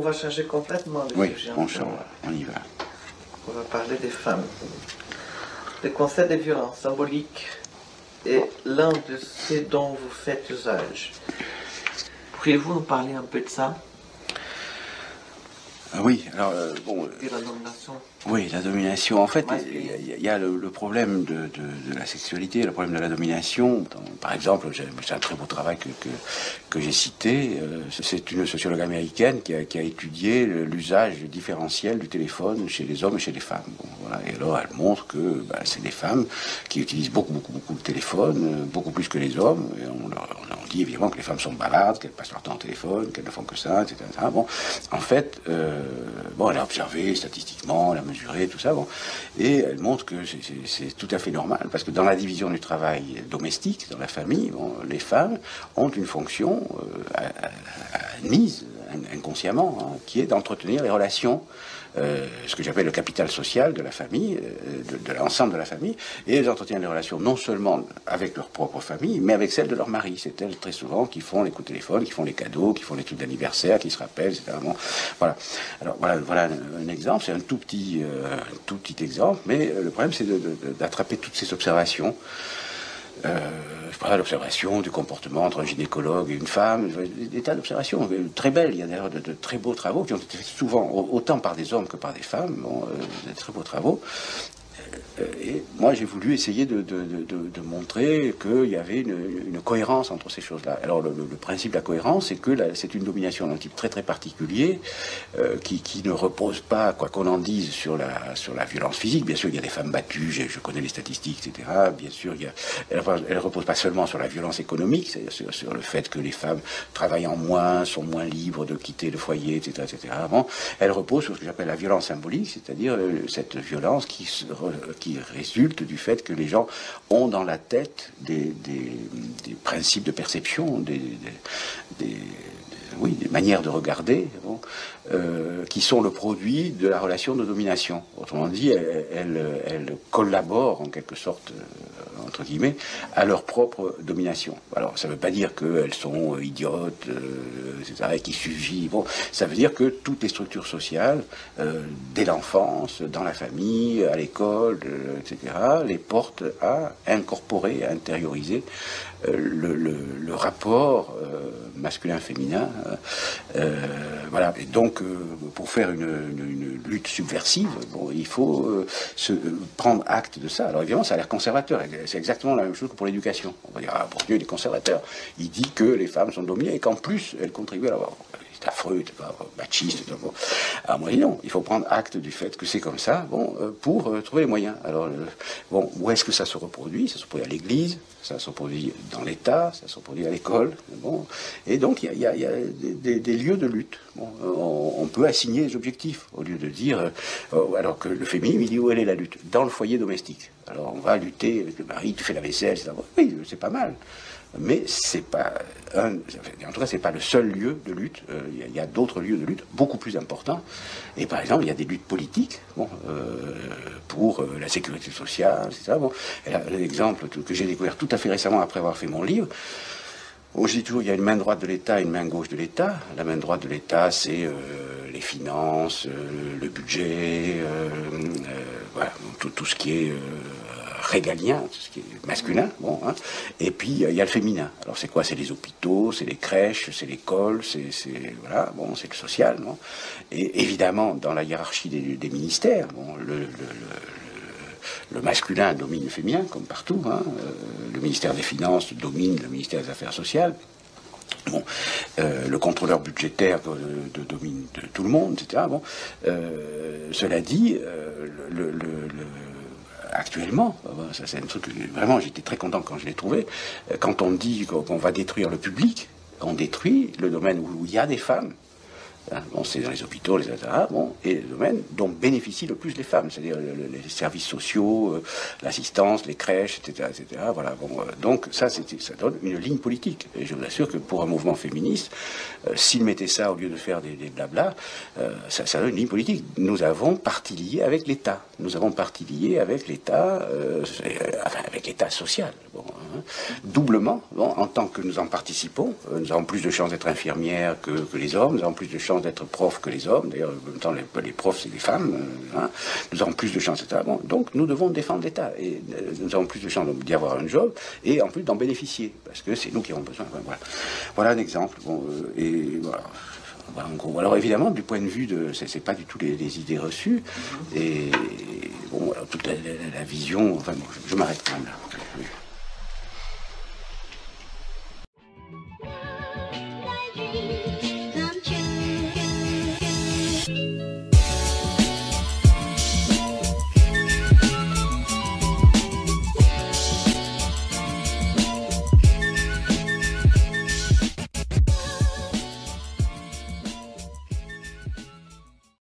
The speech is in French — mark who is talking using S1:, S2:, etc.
S1: va changer complètement de
S2: Oui,
S1: sujet.
S2: on y va.
S1: On va parler des femmes. Le concept de violence symbolique est l'un de ceux dont vous faites usage. Pourriez-vous nous parler un peu de ça?
S2: Oui, alors, bon...
S1: Et la domination.
S2: Oui, la domination. En fait,
S1: masculine.
S2: il y a le problème de la sexualité, le problème de la domination. Par exemple, c'est un très beau travail que j'ai cité. C'est une sociologue américaine qui a étudié l'usage différentiel du téléphone chez les hommes et chez les femmes. Bon, voilà. Et alors, elle montre que c'est les femmes qui utilisent beaucoup le téléphone, beaucoup plus que les hommes. Et on dit évidemment que les femmes sont bavardes, qu'elles passent leur temps au téléphone, qu'elles ne font que ça, etc. Bon, en fait, elle a observé statistiquement, elle a mesuré tout ça, bon, et elle montre que c'est tout à fait normal, parce que dans la division du travail domestique, dans la famille, bon, les femmes ont une fonction admise inconsciemment, hein, qui est d'entretenir les relations, ce que j'appelle le capital social de la famille, de l'ensemble de la famille, et elles entretiennent les relations non seulement avec leur propre famille, mais avec celle de leur mari. C'est elles très souvent qui font les coups de téléphone, qui font les cadeaux, qui font les trucs d'anniversaire, qui se rappellent, etc. Bon, voilà. Alors voilà un exemple, c'est un tout petit exemple, mais le problème c'est d'attraper toutes ces observations. L'observation du comportement entre un gynécologue et une femme, des tas d'observations très belles. Il y a d'ailleurs de très beaux travaux qui ont été faits souvent, autant par des hommes que par des femmes, bon, des très beaux travaux. Et moi, j'ai voulu essayer de montrer qu'il y avait une cohérence entre ces choses-là. Alors, le principe de la cohérence, c'est que c'est une domination d'un type très très particulier, qui ne repose pas, quoi qu'on en dise, sur la violence physique. Bien sûr, il y a des femmes battues, je connais les statistiques, etc. Bien sûr, elle ne repose pas seulement sur la violence économique, c'est sur le fait que les femmes travaillent en moins, sont moins libres de quitter le foyer, etc. etc. Bon, elle repose sur ce que j'appelle la violence symbolique, c'est-à-dire cette violence qui résulte du fait que les gens ont dans la tête des principes de perception, des manières de regarder, bon, qui sont le produit de la relation de domination. Autrement dit, elles collaborent en quelque sorte, entre guillemets, à leur propre domination. Alors, ça ne veut pas dire qu'elles sont idiotes, etc., et qui suivent. Bon, ça veut dire que toutes les structures sociales, dès l'enfance, dans la famille, à l'école, etc., les portent à incorporer, à intérioriser le rapport masculin-féminin. Voilà. Et donc, pour faire une lutte subversive, bon, il faut prendre acte de ça. Alors évidemment, ça a l'air conservateur. C'est exactement la même chose que pour l'éducation. On va dire, ah, Bourdieu, il est conservateur. Il dit que les femmes sont dominées et qu'en plus, elles contribuent à l'avoir. C'est affreux, c'est pas machiste. Bon. Alors moi, non, il faut prendre acte du fait que c'est comme ça, bon, pour trouver les moyens. Alors, bon, où est-ce que ça se reproduit? Ça se reproduit à l'église, ça se reproduit dans l'État, ça se reproduit à l'école. Bon. Et donc, il y a des lieux de lutte. Bon, on peut assigner des objectifs, au lieu de dire, alors que le féminisme, il dit où elle est la lutte? Dans le foyer domestique. Alors, on va lutter avec le mari, tu fais la vaisselle, etc. Oui, c'est pas mal. Mais c'est pas en tout cas, c'est pas le seul lieu de lutte. Il y a d'autres lieux de lutte beaucoup plus importants. Et par exemple, il y a des luttes politiques, bon, pour la sécurité sociale, etc. Bon, l'exemple que j'ai découvert tout à fait récemment après avoir fait mon livre. Bon, je dis toujours, il y a une main droite de l'État et une main gauche de l'État. La main droite de l'État, c'est les finances, le budget, voilà, tout ce qui est régalien, tout ce qui est masculin, bon, hein. Et puis il y a le féminin. Alors c'est quoi? C'est les hôpitaux, c'est les crèches, c'est l'école, voilà, bon, c'est le social, non? Et évidemment, dans la hiérarchie des ministères, bon, le masculin domine le féminin, comme partout, hein. Le ministère des Finances domine le ministère des Affaires sociales. Bon, le contrôleur budgétaire domine tout le monde, etc. Bon, cela dit, actuellement, ça c'est un truc, vraiment j'étais très content quand je l'ai trouvé, quand on dit qu'on va détruire le public, on détruit le domaine où il y a des femmes. Bon, c'est dans les hôpitaux, les etc. Bon, et le domaine dont bénéficient le plus les femmes, c'est-à-dire les services sociaux, l'assistance, les crèches, etc., etc. Voilà. Bon, donc ça donne une ligne politique. Et je vous assure que pour un mouvement féministe, s'ils mettaient ça au lieu de faire des blabla, ça donne une ligne politique. Nous avons parti lié avec l'État. Nous avons parti lié avec l'État, enfin avec l'État social. Bon, hein. Doublement, bon, en tant que nous en participons, nous avons plus de chances d'être infirmières que les hommes, nous avons plus de chances chances d'être profs que les hommes. D'ailleurs, en même temps, les profs, c'est des femmes. Hein. Nous avons plus de chances, etc. Bon, donc, nous devons défendre l'État. Et nous avons plus de chances d'y avoir un job et en plus d'en bénéficier. Parce que c'est nous qui avons besoin. Enfin, voilà. Voilà un exemple. Bon, et voilà. Voilà, en gros. Alors évidemment, du point de vue de, c'est pas du tout les idées reçues, et bon, alors, toute la vision. Enfin, bon, je m'arrête quand même là. Oui.